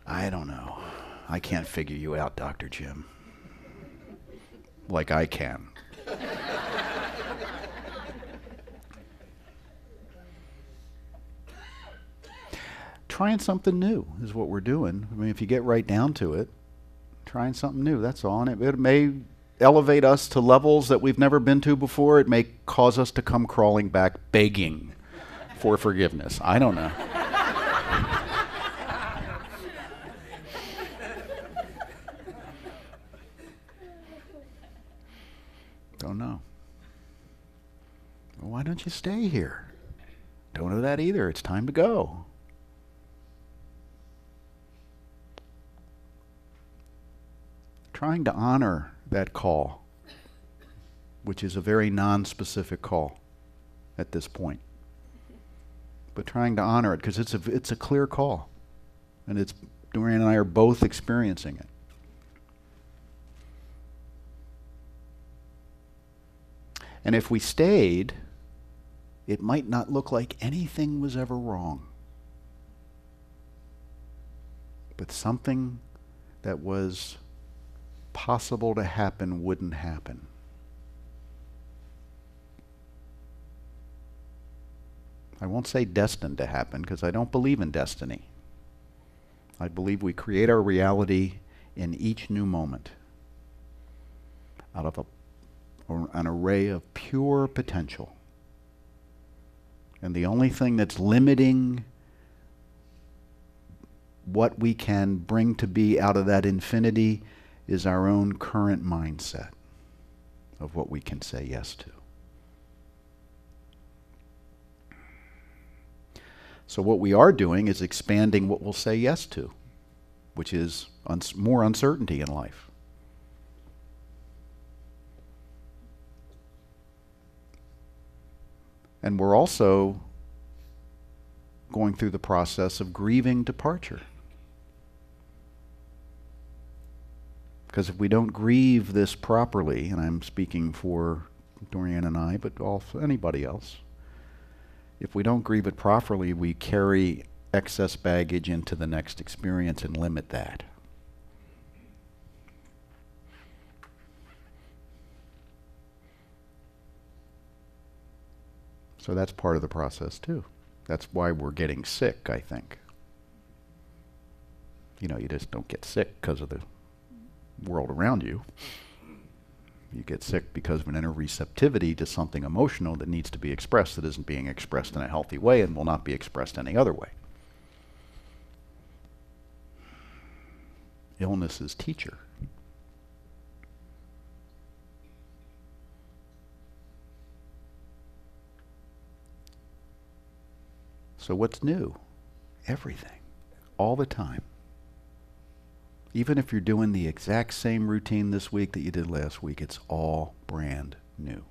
Speaker 8: I don't know. I can't figure you out, Dr. Jim. Like I can. Trying something new is what we're doing. I mean, if you get right down to it, trying something new, that's all. And it may elevate us to levels that we've never been to before. It may cause us to come crawling back begging for forgiveness. I don't know. Don't know. Well, why don't you stay here? Don't know that either. It's time to go. Trying to honor that call, which is a very non-specific call at this point. But trying to honor it, because it's a clear call. And Dorian and I are both experiencing it. And if we stayed, it might not look like anything was ever wrong. But something that was possible to happen wouldn't happen. I won't say destined to happen, because I don't believe in destiny. I believe we create our reality in each new moment out of an array of pure potential. And the only thing that's limiting what we can bring to be out of that infinity is our own current mindset of what we can say yes to. So what we are doing is expanding what we'll say yes to, which is more uncertainty in life. And we're also going through the process of grieving departure. Because if we don't grieve this properly, and I'm speaking for Dorian and I, but also anybody else, if we don't grieve it properly, we carry excess baggage into the next experience and limit that. So that's part of the process too. That's why we're getting sick, I think. You just don't get sick because of the world around you. You get sick because of an inner receptivity to something emotional that needs to be expressed that isn't being expressed in a healthy way and will not be expressed any other way. Illness is teacher. So what's new? Everything. All the time. Even if you're doing the exact same routine this week that you did last week, it's all brand new.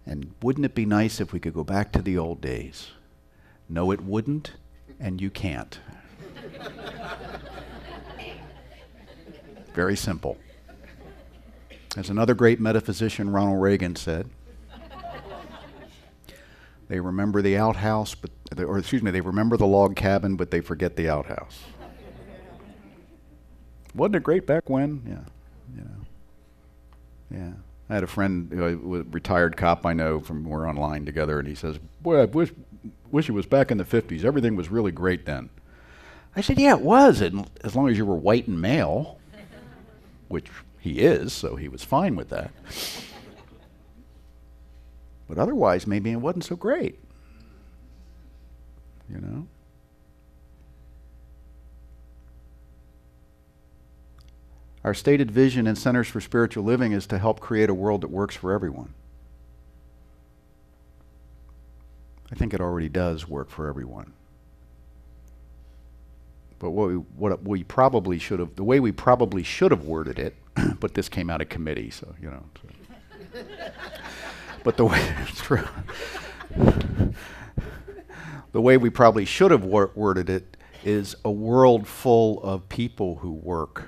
Speaker 8: And wouldn't it be nice if we could go back to the old days? No, it wouldn't, and you can't. Very simple. As another great metaphysician, Ronald Reagan, said, they remember the outhouse or excuse me, they remember the log cabin, but they forget the outhouse. Wasn't it great back when? Yeah, you know. Yeah. I had a friend, a retired cop I know from, we're online together, and he says, boy, I wish it was back in the 50s. Everything was really great then. I said, yeah, it was, and as long as you were white and male, which he is, so he was fine with that. But otherwise, maybe it wasn't so great. You know? Our stated vision in Centers for Spiritual Living is to help create a world that works for everyone. I think it already does work for everyone. But what we probably should have, the way we probably should have worded it, but this came out of committee, so, you know. So. But the way, it's true. The way we probably should have worded it is a world full of people who work,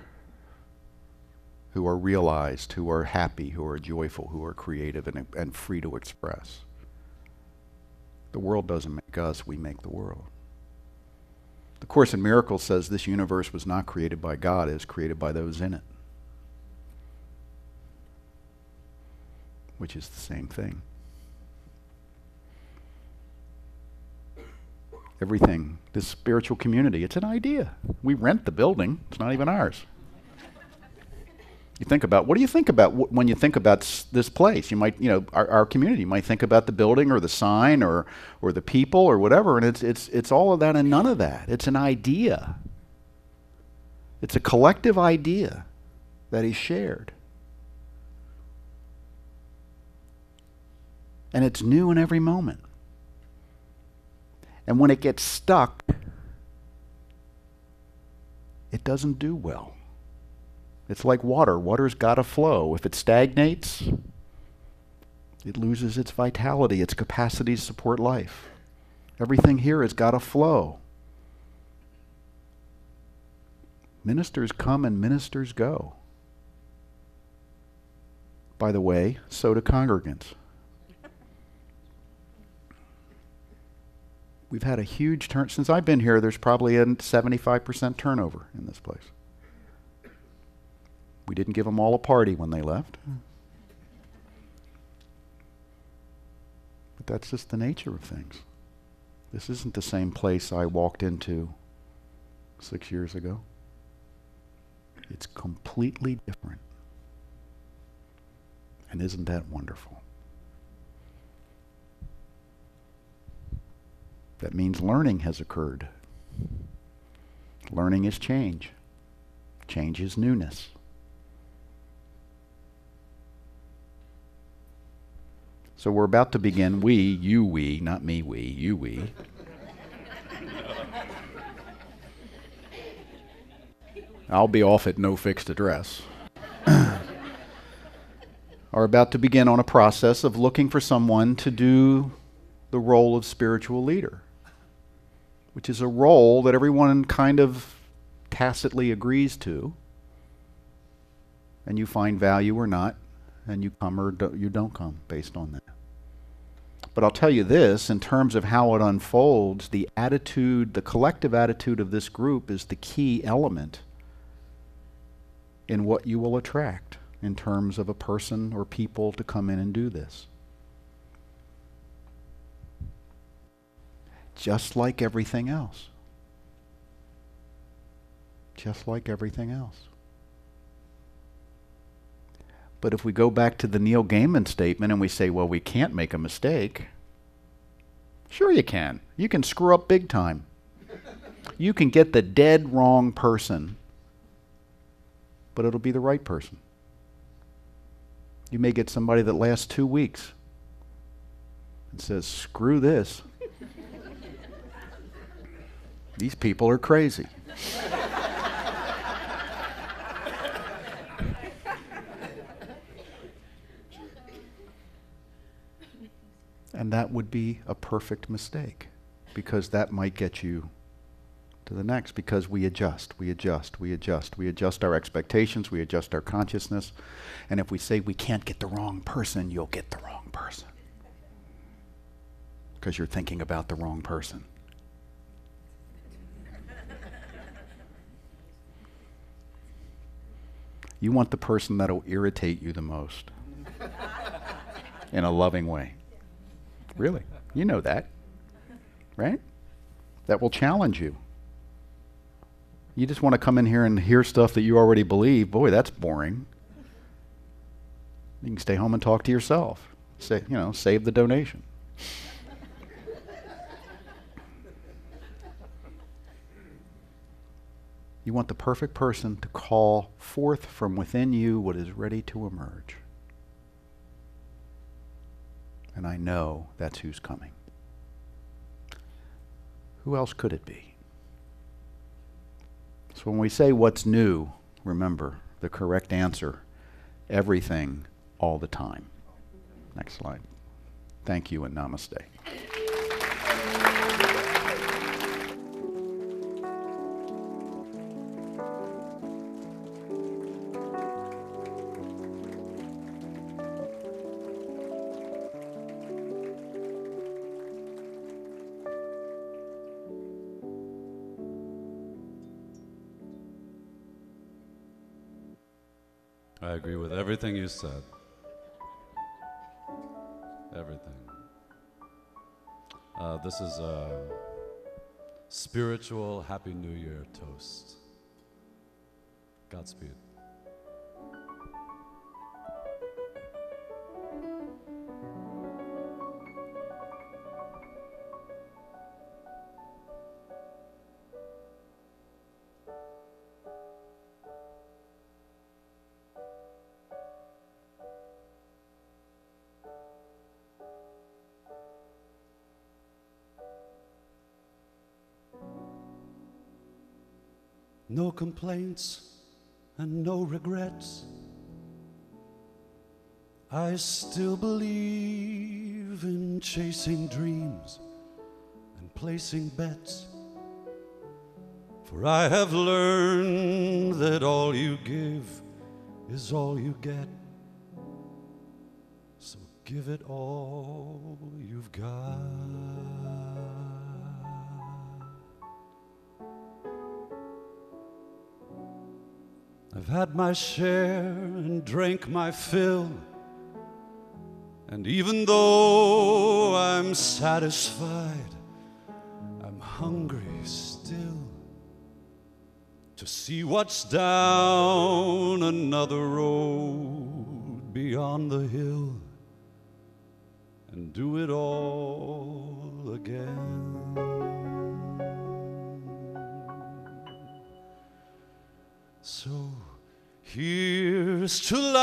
Speaker 8: who are realized, who are happy, who are joyful, who are creative and free to express. The world doesn't make us, we make the world. The Course in Miracles says this universe was not created by God, it is created by those in it. Which is the same thing. Everything, this spiritual community, it's an idea. We rent the building, it's not even ours. You think about, what do you think about when you think about this place? You might, you know, our community, you might think about the building or the sign or the people or whatever, and it's all of that and none of that. It's an idea. It's a collective idea that is shared. And it's new in every moment. And when it gets stuck, it doesn't do well. It's like water. Water's got to flow. If it stagnates, it loses its vitality, its capacity to support life. Everything here has got to flow. Ministers come and ministers go. By the way, so do congregants. We've had a huge turn. Since I've been here, there's probably a 75% turnover in this place. We didn't give them all a party when they left. But that's just the nature of things. This isn't the same place I walked into 6 years ago. It's completely different. And isn't that wonderful? That means learning has occurred. Learning is change. Change is newness. So we're about to begin, we, not me, we. I'll be off at no fixed address. Are about to begin on a process of looking for someone to do the role of spiritual leader, which is a role that everyone kind of tacitly agrees to, and you find value or not, and you come or you don't come based on that. But I'll tell you this, in terms of how it unfolds, the attitude, the collective attitude of this group is the key element in what you will attract in terms of a person or people to come in and do this. Just like everything else. Just like everything else. But if we go back to the Neil Gaiman statement and we say, well, we can't make a mistake. Sure you can. You can screw up big time. You can get the dead wrong person, but it'll be the right person. You may get somebody that lasts 2 weeks and says, screw this. These people are crazy. And that would be a perfect mistake, because that might get you to the next, because we adjust our expectations, we adjust our consciousness, and if we say we can't get the wrong person, you'll get the wrong person. Because you're thinking about the wrong person. You want the person that'll irritate you the most in a loving way. Really, you know that, right? That will challenge you. You just want to come in here and hear stuff that you already believe. Boy, that's boring. You can stay home and talk to yourself. Say, save the donation. You want the perfect person to call forth from within you what is ready to emerge. And I know that's who's coming. Who else could it be? So when we say what's new, remember the correct answer, everything, all the time. Next slide. Thank you and namaste.
Speaker 5: I agree with everything you said. Everything. This is a spiritual Happy New Year toast. Godspeed. No complaints and no regrets. I still believe in chasing dreams and placing bets. For I have learned that all you give is all you get. So give it all you've got. I've had my share and drank my fill, and even though I'm satisfied, I'm hungry still to see what's down another road beyond the hill and do it all again. So here's to life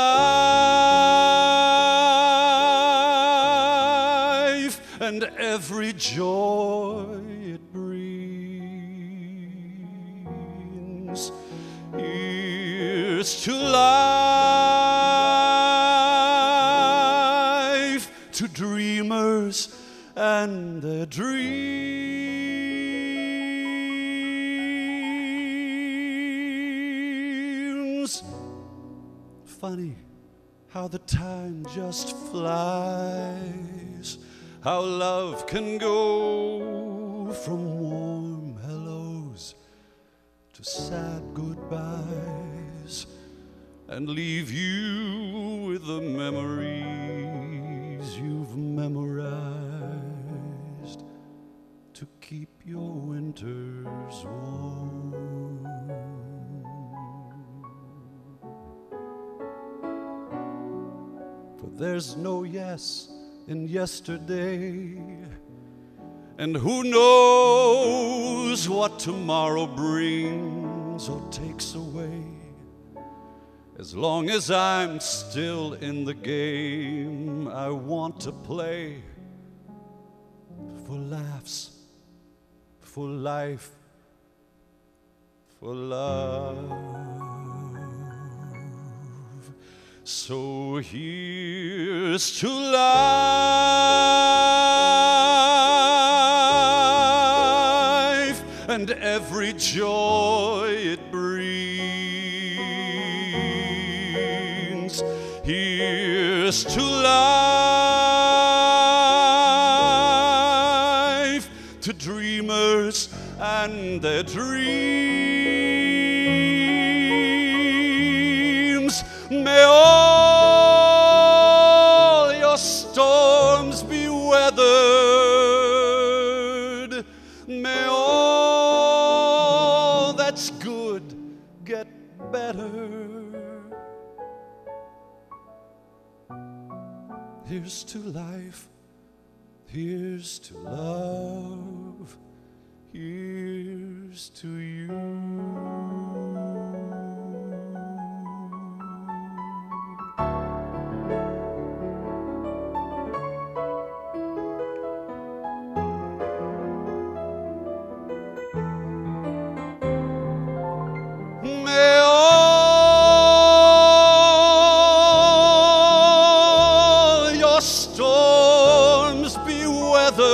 Speaker 5: and every joy it brings. Here's to life, to dreamers and their dreams. Funny how the time just flies, how love can go from warm hellos to sad goodbyes and leave you with the memories you've memorized to keep your winters warm. For there's no yes in yesterday, and who knows what tomorrow brings or takes away. As long as I'm still in the game, I want to play for laughs, for life, for love. So here's to life and every joy it brings. Here's to life, to dreamers and their dreams. May all your storms be weathered. May all that's good get better. Here's to life. Here's to love. Here's to you. May all your storms be weathered.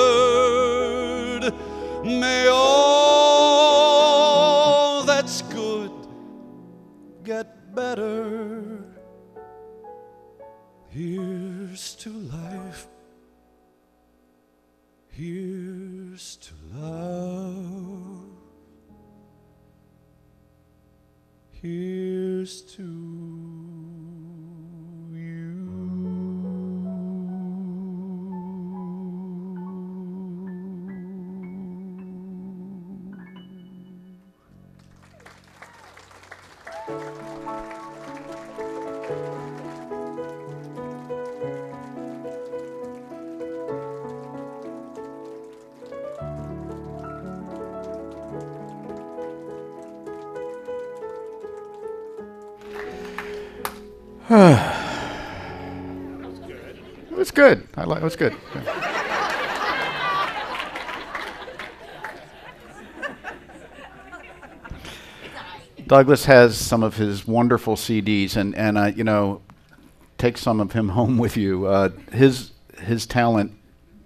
Speaker 5: May all that's good get better. Here's to life. Here's to love. Here's to you.
Speaker 8: It was good. It was good. Douglas has some of his wonderful CDs, and you know, take some of him home with you. His talent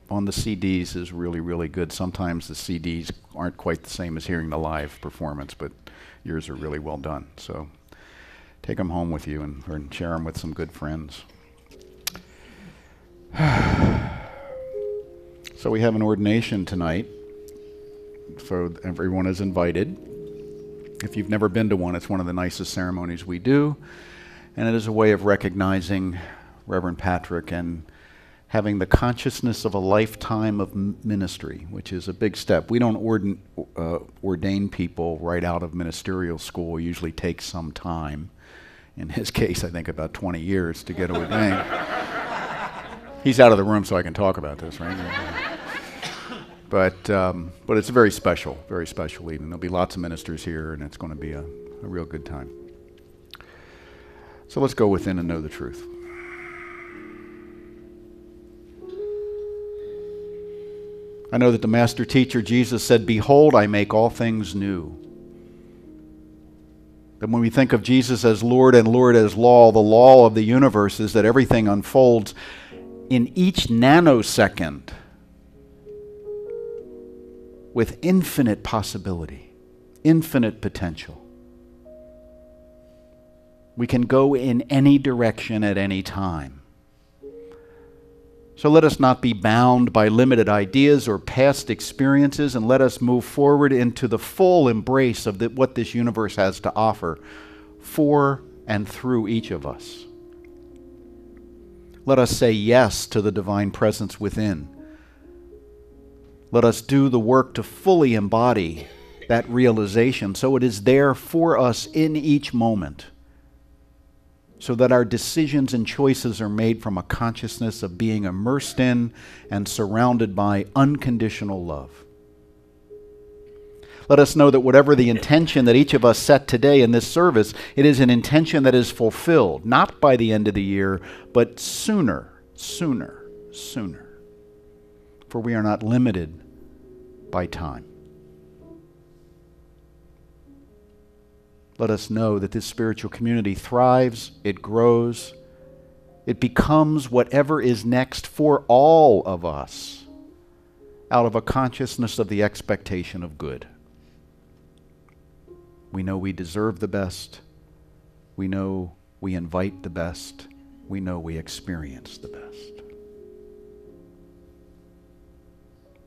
Speaker 8: on the CDs is really, really good. Sometimes the CDs aren't quite the same as hearing the live performance, but yours are really well done. So take them home with you and share them with some good friends. So we have an ordination tonight, so everyone is invited. If you've never been to one, it's one of the nicest ceremonies we do, and it is a way of recognizing Reverend Patrick and having the consciousness of a lifetime of ministry, which is a big step. We don't ordain people right out of ministerial school. It usually takes some time. In his case, I think about 20 years to get ordained. He's out of the room so I can talk about this, right? But it's a very special evening. There'll be lots of ministers here, and it's going to be a real good time. So let's go within and know the truth. I know that the master teacher, Jesus, said, "Behold, I make all things new." That when we think of Jesus as Lord and Lord as law, the law of the universe is that everything unfolds in each nanosecond with infinite possibility, infinite potential. We can go in any direction at any time. So let us not be bound by limited ideas or past experiences, and let us move forward into the full embrace of what this universe has to offer for and through each of us. Let us say yes to the divine presence within. Let us do the work to fully embody that realization so it is there for us in each moment, so that our decisions and choices are made from a consciousness of being immersed in and surrounded by unconditional love. Let us know that whatever the intention that each of us set today in this service, it is an intention that is fulfilled, not by the end of the year, but sooner. For we are not limited by time. Let us know that this spiritual community thrives, it grows, it becomes whatever is next for all of us out of a consciousness of the expectation of good. We know we deserve the best. We know we invite the best. We know we experience the best.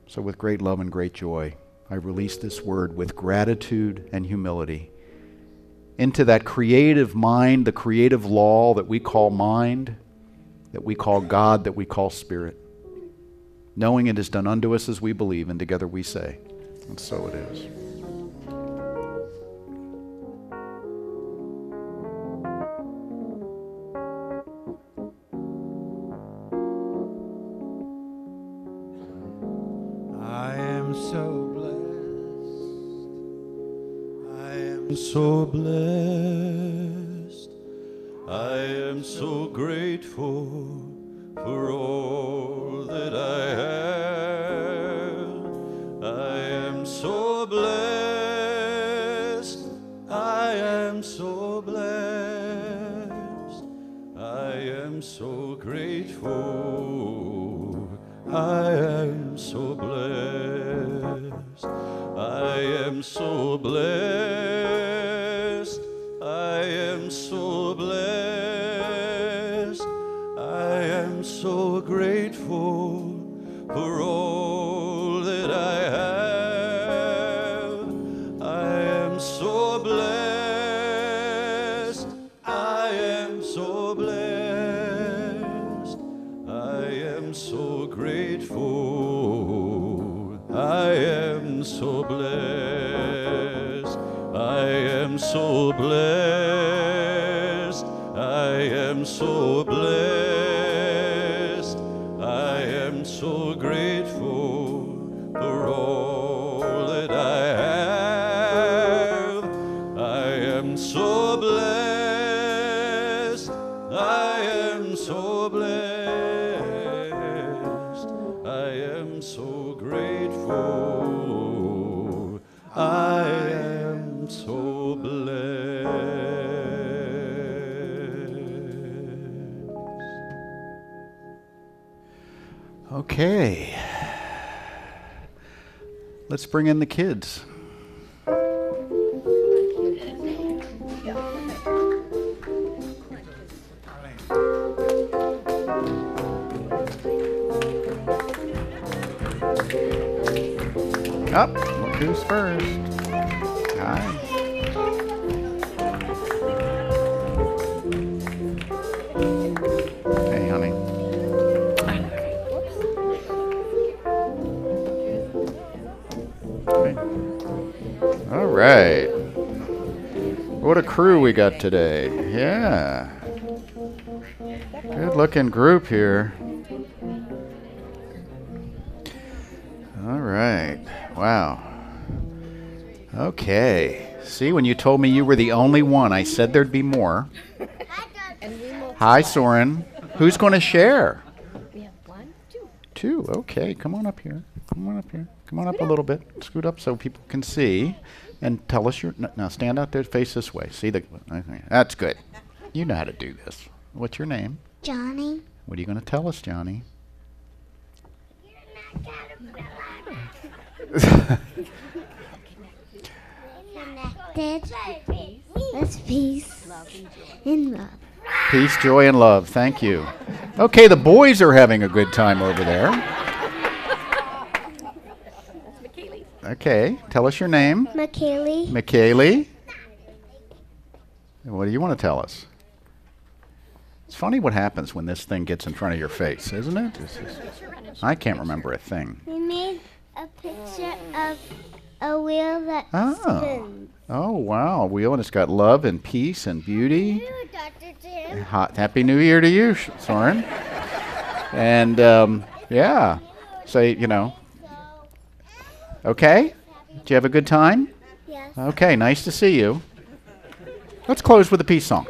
Speaker 8: So with great love and great joy, I release this word with gratitude and humility into that creative mind, the creative law that we call mind, that we call God, that we call spirit. Knowing it is done unto us as we believe, and together we say, and so it is.
Speaker 1: I am so blessed. I am
Speaker 5: So blessed, I am so grateful for all that I have. I am so blessed, I am so blessed, I am so grateful, I am so blessed, I am so blessed, I am so blessed, I am so grateful for all that I have. I am so blessed, I am so blessed, I am so grateful, I am so blessed, I am so blessed, I am so blessed, I am so grateful for all that I have. I am so blessed, I am so blessed, I am so grateful, I am so blessed.
Speaker 8: Okay. Let's bring in the kids. Up, look who's first. Hi. Hey, honey. Okay. All right. What a crew we got today. Yeah. Good looking group here. All right. Wow. Okay. See, when you told me you were the only one, I said there'd be more. Hi, Soren. Who's going to share?
Speaker 9: We have 1, 2.
Speaker 8: 2. Okay. Come on up here. Come on up here. Come on up a little bit. Scoot up so people can see. And tell us your... Now stand out there, face this way. See the... Okay. That's good. You know how to do this. What's your name?
Speaker 9: Johnny.
Speaker 8: What are you going to tell us, Johnny?
Speaker 9: Connected with peace and love.
Speaker 8: Peace, joy, and love. Thank you. Okay, the boys are having a good time over there. Okay, tell us your name.
Speaker 9: McKaylee.
Speaker 8: McKaylee. What do you want to tell us? It's funny what happens when this thing gets in front of your face, isn't it? I can't remember a thing.
Speaker 9: We made a picture of a wheel that spins.
Speaker 8: Oh, wow. A wheel, and it's got love and peace and beauty.
Speaker 9: Dr. Jim.
Speaker 8: Happy New Year to you, Soren. And, yeah. Say, you know. Okay? Did you have a good time?
Speaker 9: Yes.
Speaker 8: Okay, nice to see you. Let's close with a peace song.